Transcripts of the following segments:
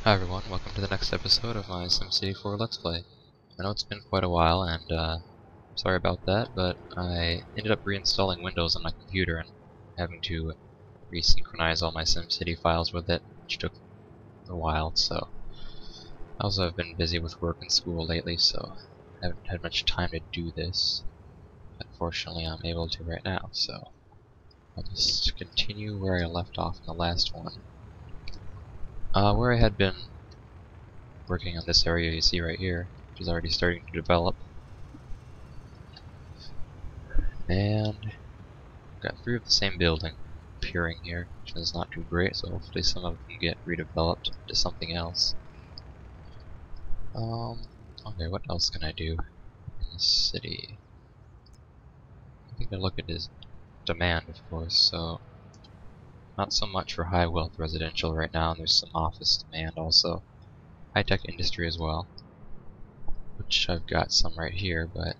Hi everyone, welcome to the next episode of my SimCity 4 Let's Play. I know it's been quite a while and sorry about that, but I ended up reinstalling Windows on my computer and having to resynchronize all my SimCity files with it, which took a while, so I also have been busy with work and school lately, so I haven't had much time to do this. Unfortunately, I'm able to right now, so I'll just continue where I left off in the last one. Where I had been working on this area you see right here, which is already starting to develop. And got three of the same building appearing here, which is not too great, so hopefully some of them get redeveloped to something else. Okay, what else can I do in this city? I think I look at his demand, of course, so not so much for high wealth residential right now, and there's some office demand also. High-tech industry as well, which I've got some right here, but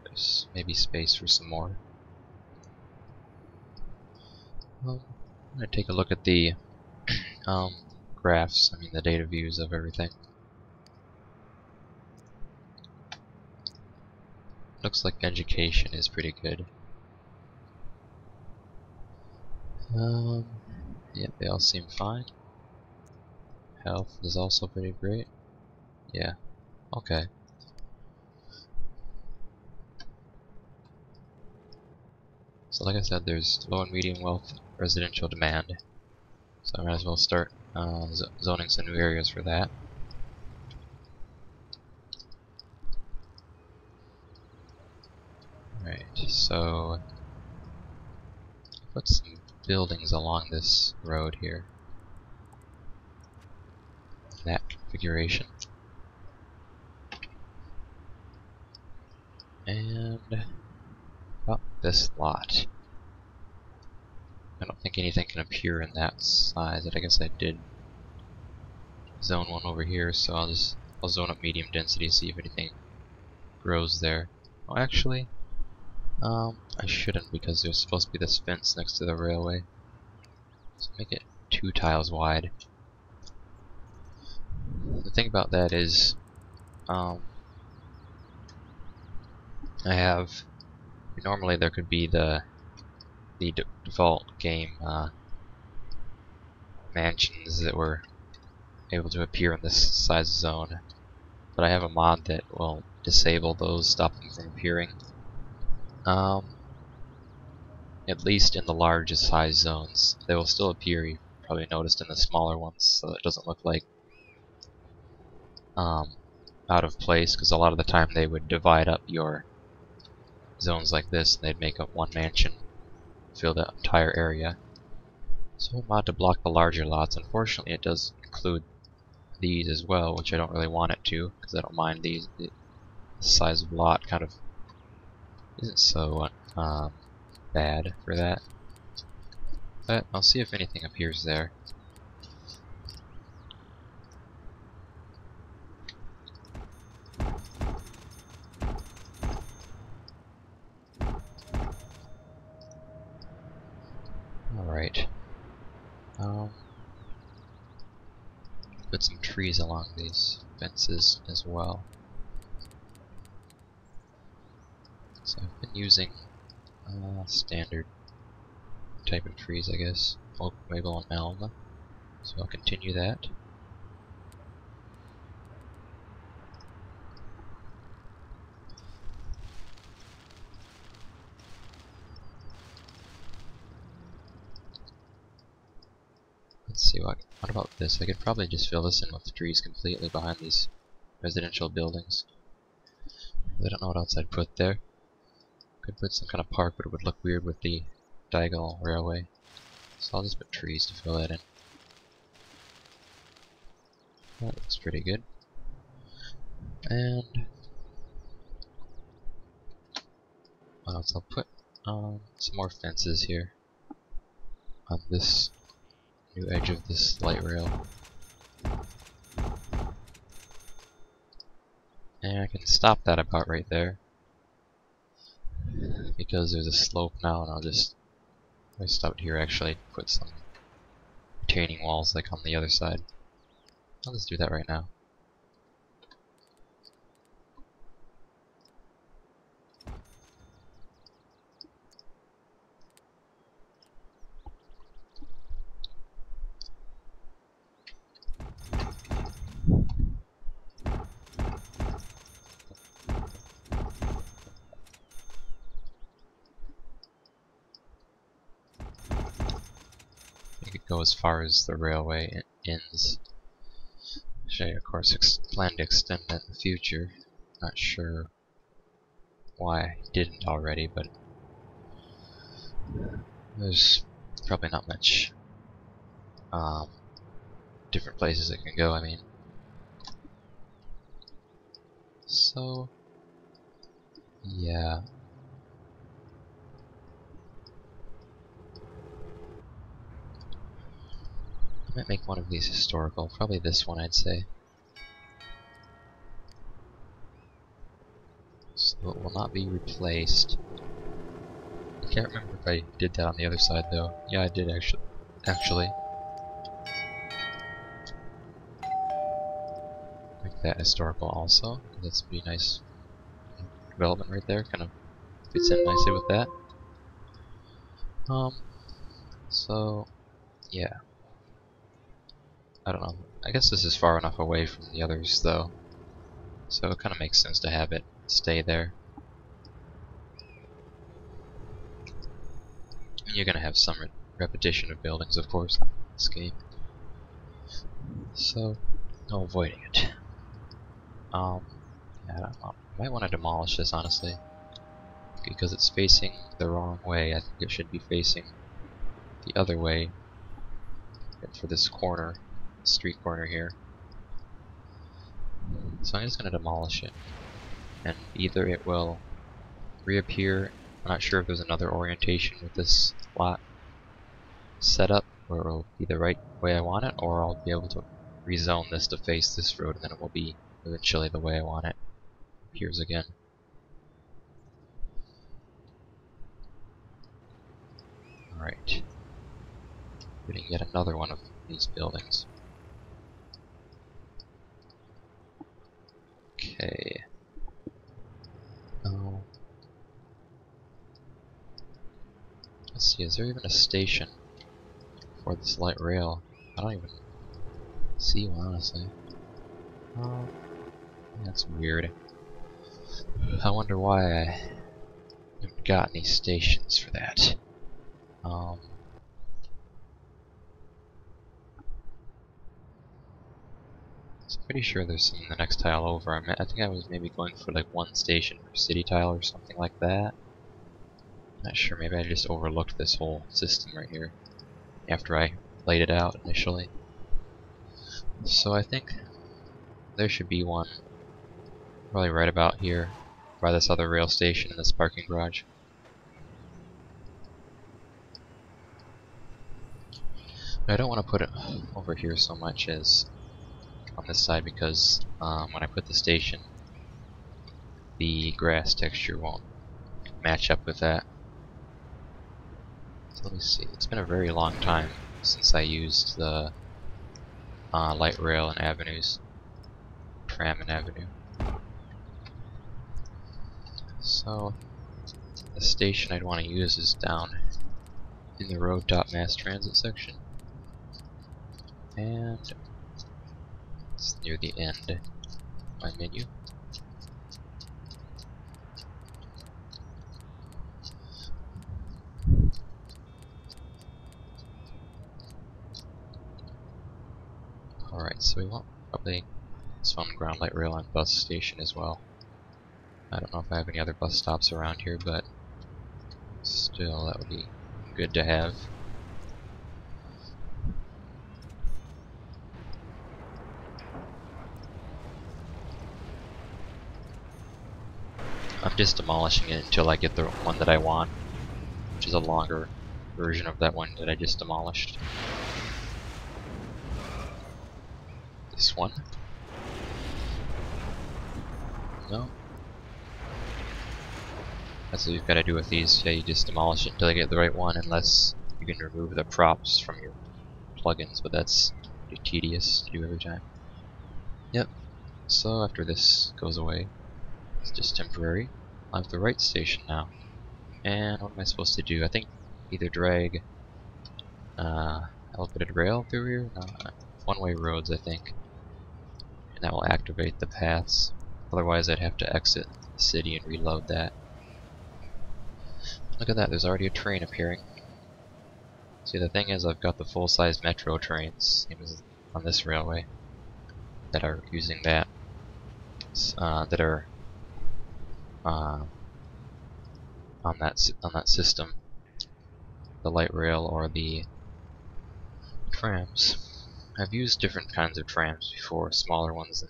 there's maybe space for some more. I'm going to take a look at the graphs, the data views of everything. Looks like education is pretty good. Yeah, they all seem fine. Health is also pretty great. Yeah, okay. So like I said, there's low and medium wealth residential demand. So I might as well start zoning some new areas for that. Right, so put some buildings along this road here. That configuration. And this lot. I don't think anything can appear in that size. I guess I did zone one over here, so I'll zone up medium density, see if anything grows there. Oh, actually, I shouldn't, because there's supposed to be this fence next to the railway. So make it 2 tiles wide. The thing about that is, normally there could be the default game mansions that were able to appear in this size zone, but I have a mod that will disable those, stop them from appearing. At least in the larger size zones. They will still appear, you probably noticed, in the smaller ones, so it doesn't look like out of place, because a lot of the time they would divide up your zones like this and they'd make up one mansion, fill the entire area. So a mod to block the larger lots. Unfortunately, it does include these as well, which I don't really want it to, because I don't mind these. The size of lot kind of isn't so bad for that. But I'll see if anything appears there. Alright. Put some trees along these fences as well. So I've been using standard type of trees, I guess. Oak, maple, and elm. So I'll continue that. Let's see, what about this? I could probably just fill this in with trees completely behind these residential buildings. I don't know what else I'd put there. Could put some kind of park, but it would look weird with the diagonal railway. So I'll just put trees to fill that in. That looks pretty good. And what else? I'll put some more fences here on this new edge of this light rail. And I can stop that about right there, because there's a slope now, and I stopped here actually, put some retaining walls like on the other side. I'll just do that right now. You could go as far as the railway ends. Which I, of course, plan to extend that in the future. Not sure why I didn't already, but there's probably not much different places it can go, I mean. So, yeah. I might make one of these historical, probably this one I'd say. So it will not be replaced. I can't remember if I did that on the other side though. Yeah, I did actually. Make that historical also. That's be nice development right there. Kind of fits in nicely with that. So yeah. I don't know. I guess this is far enough away from the others though. So it kind of makes sense to have it stay there. And you're gonna have some repetition of buildings, of course, in this game. So, no avoiding it. Yeah, I don't know. I might want to demolish this, honestly. Because it's facing the wrong way. I think it should be facing the other way. For this corner, street corner here. So I'm just going to demolish it. And either it will reappear. I'm not sure if there's another orientation with this lot set up, or it'll be the right way I want it, or I'll be able to rezone this to face this road, and then it will be eventually the way I want it. Appears again. Alright. Getting yet another one of these buildings. Okay. Oh. Let's see, is there even a station for this light rail? I don't even see one, honestly. Oh, that's weird. I wonder why I haven't got any stations for that. I'm pretty sure there's some in the next tile over. I think I was maybe going for like one station per city tile or something like that. Not sure, maybe I just overlooked this whole system right here after I laid it out initially. So I think there should be one probably right about here by this other rail station in this parking garage. But I don't want to put it over here so much as on this side because when I put the station, the grass texture won't match up with that. So let me see. It's been a very long time since I used the light rail and avenues, tram and avenue. So the station I'd want to use is down in the road.mass transit section, and it's near the end of my menu. Alright, so we want probably some ground light rail and bus station as well. I don't know if I have any other bus stops around here, but still, that would be good to have. I'm just demolishing it until I get the one that I want, which is a longer version of that one that I just demolished. This one? No? That's what you've got to do with these. Yeah, you just demolish it until you get the right one, unless you can remove the props from your plugins, but that's pretty tedious to do every time. Yep, so after this goes away, it's just temporary. I have the right station now. And what am I supposed to do? I think either drag elevated rail through here? No, one-way roads, I think. And that will activate the paths. Otherwise I'd have to exit the city and reload that. Look at that, there's already a train appearing. See, the thing is, I've got the full-size metro trains, same as on this railway, that are using that. That are on that system, the light rail or the trams. I've used different kinds of trams before, smaller ones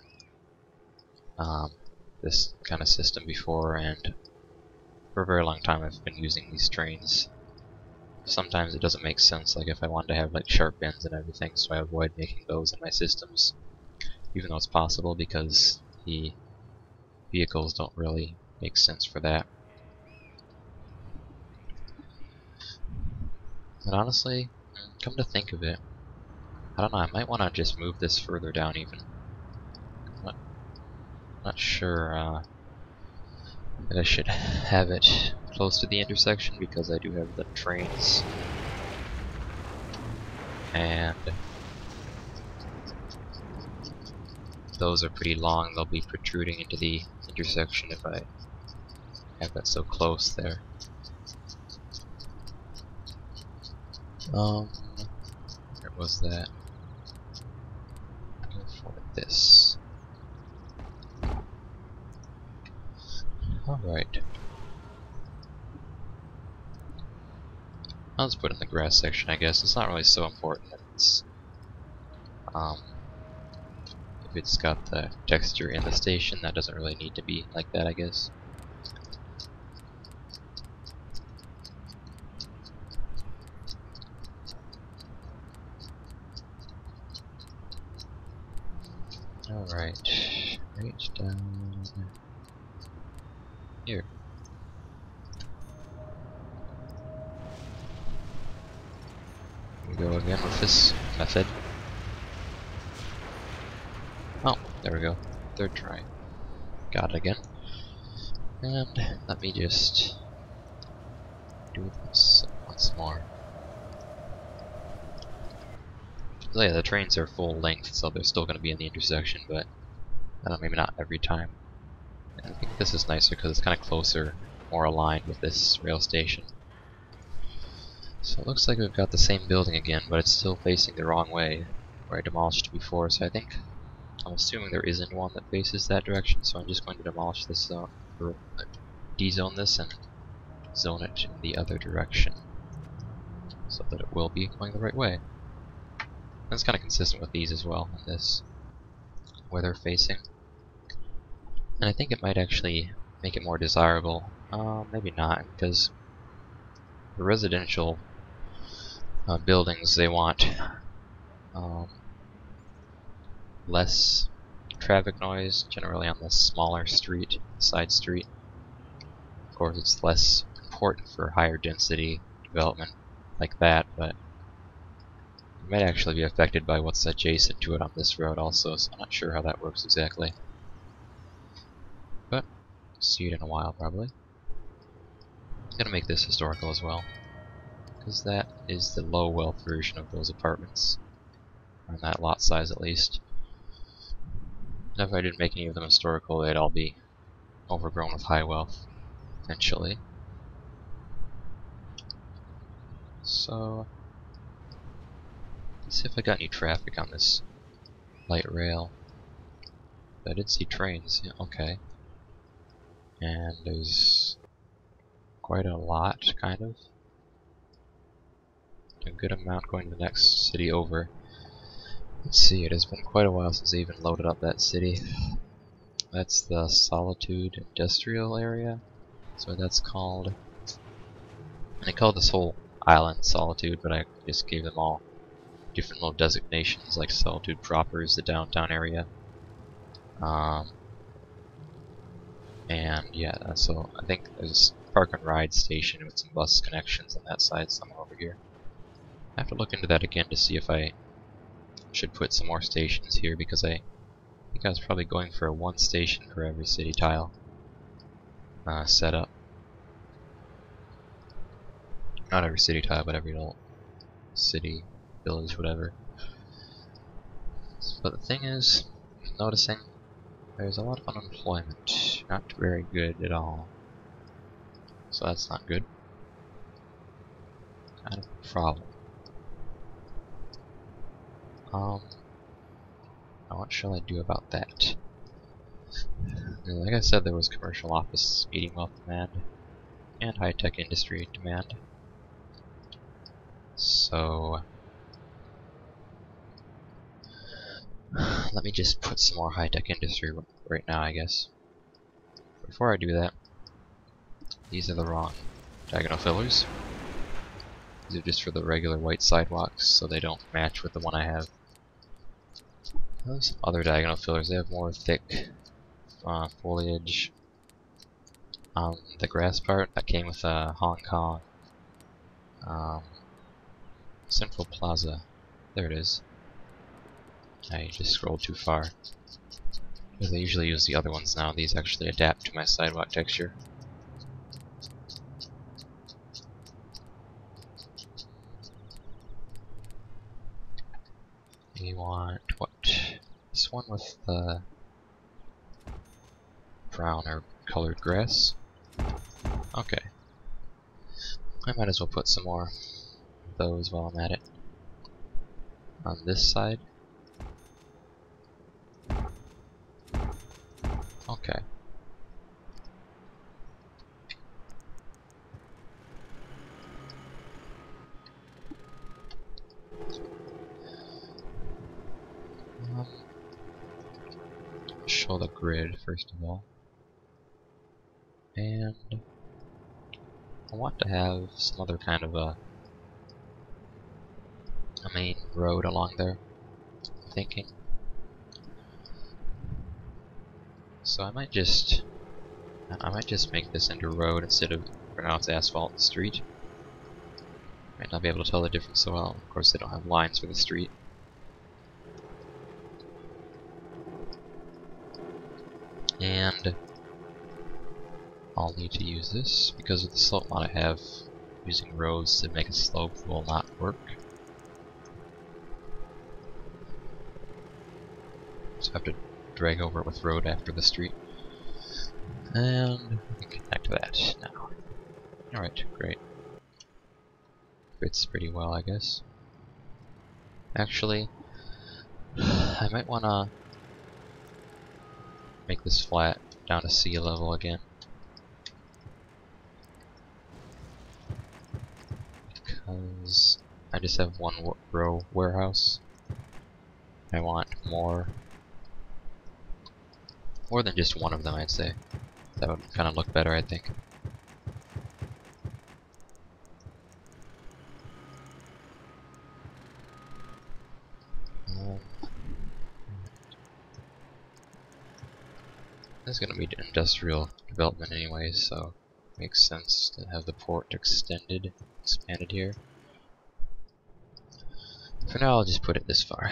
than this kind of system before, and for a very long time I've been using these trains. Sometimes it doesn't make sense, like if I wanted to have like sharp bends and everything, so I avoid making those in my systems, even though it's possible because the vehicles don't really make sense for that. But honestly, come to think of it, I don't know, I might want to just move this further down even. Not sure that I should have it close to the intersection because I do have the trains. And those are pretty long, they'll be protruding into the intersection if I have that so close there. Where was that? Go for this. Alright. I'll just put it in the grass section, I guess. It's not really so important if it's got the texture in the station, that doesn't really need to be like that, I guess. Alright, right down here. We go again with this method. Oh, there we go. Third try. Got it again. And let me just do this once more. So yeah, the trains are full length, so they're still going to be in the intersection, but maybe not every time. And I think this is nicer because it's kind of closer, more aligned with this rail station. So it looks like we've got the same building again, but it's still facing the wrong way, where I demolished it before, so I'm assuming there isn't one that faces that direction, so I'm just going to demolish this zone, or dezone this and zone it in the other direction, so that it will be going the right way. That's kind of consistent with these as well, in this, where they're facing. And I think it might actually make it more desirable. Maybe not, because the residential buildings, they want less traffic noise, generally on the smaller street, side street. Of course, it's less important for higher density development like that, but it might actually be affected by what's adjacent to it on this road also, so I'm not sure how that works exactly. But see it in a while, probably. I'm gonna make this historical as well, because that is the low wealth version of those apartments, on that lot size at least. And if I didn't make any of them historical, they'd all be overgrown with high wealth, eventually. So, let's see if I got any traffic on this light rail. I did see trains, yeah, okay. And there's quite a lot, kind of. A good amount going to the next city over. Let's see, it has been quite a while since I even loaded up that city. That's the Solitude industrial area. That's what that's called. And I call this whole island Solitude, but I just gave them all different little designations, like Solitude proper is the downtown area. And yeah, so I think there's a park and ride station with some bus connections on that side somewhere over here. I have to look into that again to see if I should put some more stations here, because I I think I was probably going for a one station for every city tile setup. Not every city tile, but every little city, village, whatever. But the thing is, noticing there's a lot of unemployment. Not very good at all. So that's not good. Kind of a problem. Now what shall I do about that? Like I said, there was commercial office meeting well demand and high-tech industry demand. So let me just put some more high-tech industry right now, I guess. Before I do that, these are the wrong diagonal fillers. These are just for the regular white sidewalks, so they don't match with the one I have. Those other diagonal fillers, they have more thick foliage. The grass part that came with Hong Kong Central Plaza. There it is. I just scrolled too far. Because I usually use the other ones now. These actually adapt to my sidewalk texture. You want what? This one with the brown or colored grass? Okay. I might as well put some more of those while I'm at it. On this side. Okay. Show the grid first of all. And I want to have some other kind of a main road along there, I'm thinking. So I might just make this into a road instead of, for now it's asphalt street. Might not be able to tell the difference so well. Of course they don't have lines for the street. And I'll need to use this because of the slope mod I have. Using roads to make a slope will not work. So I have to drag over it with road after the street. And we can connect that now. Alright, great. Fits pretty well, I guess. Actually, I might wanna make this flat down to sea level again. Because I just have one row warehouse. I want more than just one of them, I'd say. That would kind of look better, I think. This is going to be industrial development anyway, so it makes sense to have the port expanded here. For now, I'll just put it this far.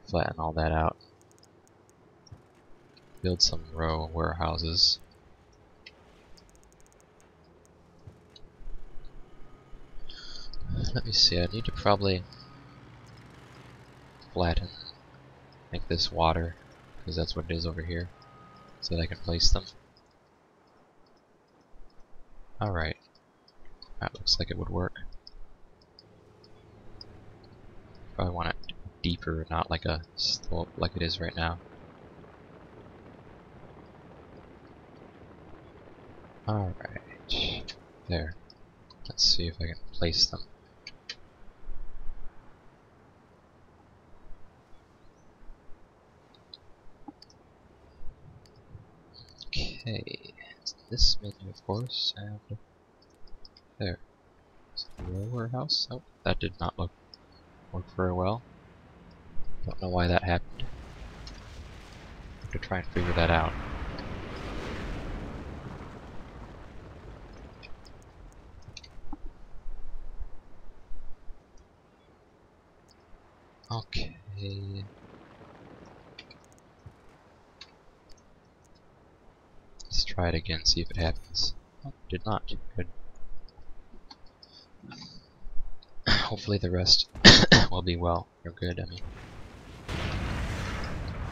Flatten all that out. Build some row warehouses. Let me see, I need to probably flatten, make this water, because that's what it is over here, so that I can place them. Alright, that looks like it would work. Probably want it deeper, not like a slope like it is right now. Alright, there. Let's see if I can place them. Okay, it's this menu of course, and there. Is it the warehouse? Oh, that did not work very well. Don't know why that happened. Have to try and figure that out. Okay. try it again, see if it happens. Oh, did not. Good. Hopefully the rest will be well, or good, I mean.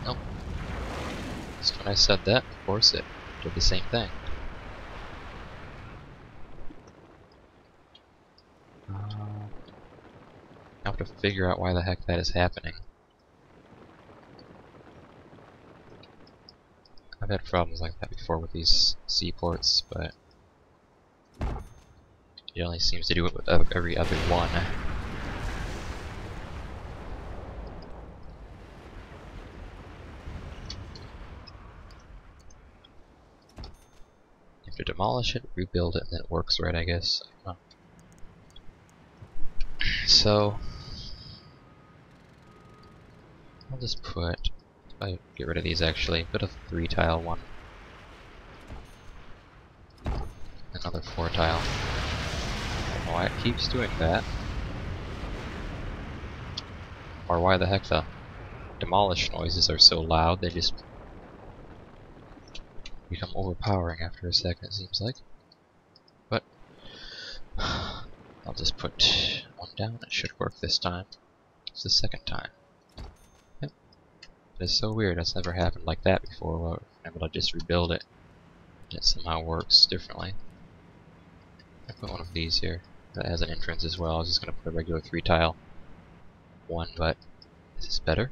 Nope. Just when I said that, of course it did the same thing. I have to figure out why the heck that is happening. I've had problems like that before with these seaports, but it only seems to do it with every other one. You have to demolish it, rebuild it, and then it works right, I guess. I don't know. So I'll just put, I get rid of these actually, put a 3-tile one. Another 4-tile. I don't know why it keeps doing that. Or why the heck the demolish noises are so loud, they just become overpowering after a second, it seems like. But I'll just put one down, it should work this time. It's the second time. Yep. It's so weird, it's never happened like that before, where I'm able to just rebuild it. And it somehow works differently. I put one of these here that has an entrance as well. I was just going to put a regular 3-tile one, but this is better.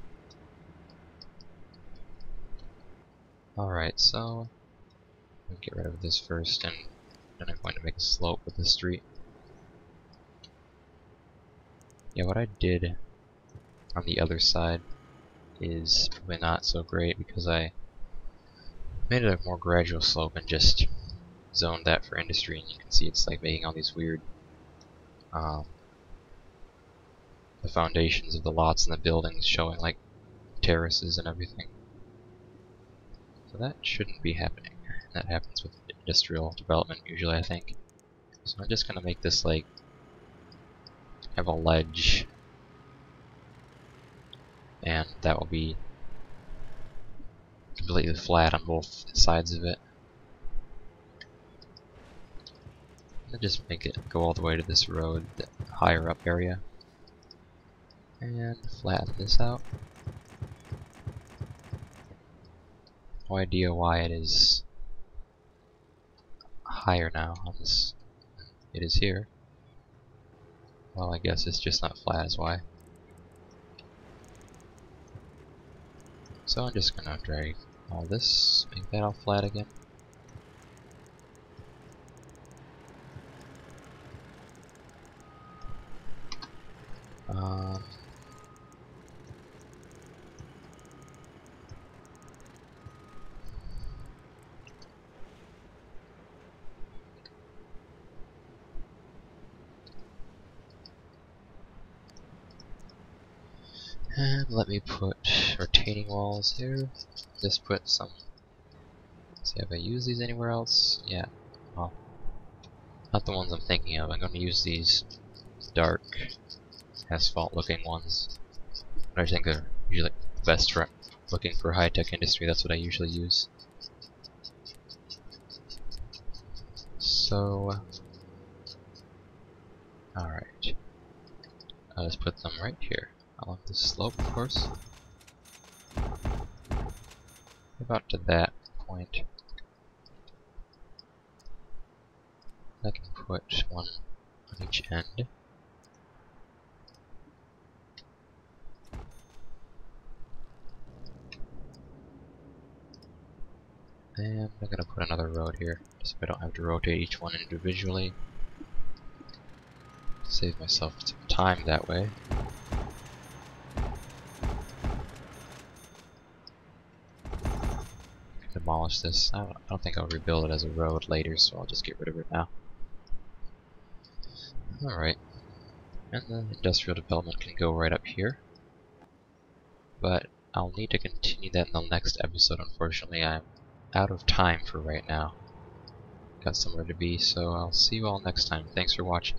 Alright, so I'll get rid of this first, and then I'm going to make a slope with the street. Yeah, what I did on the other side is probably not so great because I made it a more gradual slope and just zoned that for industry, and you can see it's like making all these weird the foundations of the lots and the buildings showing like terraces and everything. So that shouldn't be happening. That happens with industrial development usually, I think. So I'm just gonna make this like have a ledge, and that will be completely flat on both sides of it. And just make it go all the way to this road, the higher up area, and flatten this out. No idea why it is higher now on this. It is here. Well, I guess it's just not flat is why. So I'm just gonna drag all this, make that all flat again. And let me put retaining walls here. Just put some. Let's see, have I used these anywhere else? Yeah. Well, not the ones I'm thinking of. I'm going to use these dark asphalt looking ones. But I think they're usually best for looking for high-tech industry. That's what I usually use. So, alright. I'll just put them right here. Along the slope, of course. About to that point. I can put one on each end. And I'm gonna put another road here, so I don't have to rotate each one individually. Save myself some time that way. Demolish this. I don't think I'll rebuild it as a road later, so I'll just get rid of it now. Alright. And the industrial development can go right up here. But I'll need to continue that in the next episode. Unfortunately, I'm out of time for right now. Got somewhere to be, so I'll see you all next time. Thanks for watching.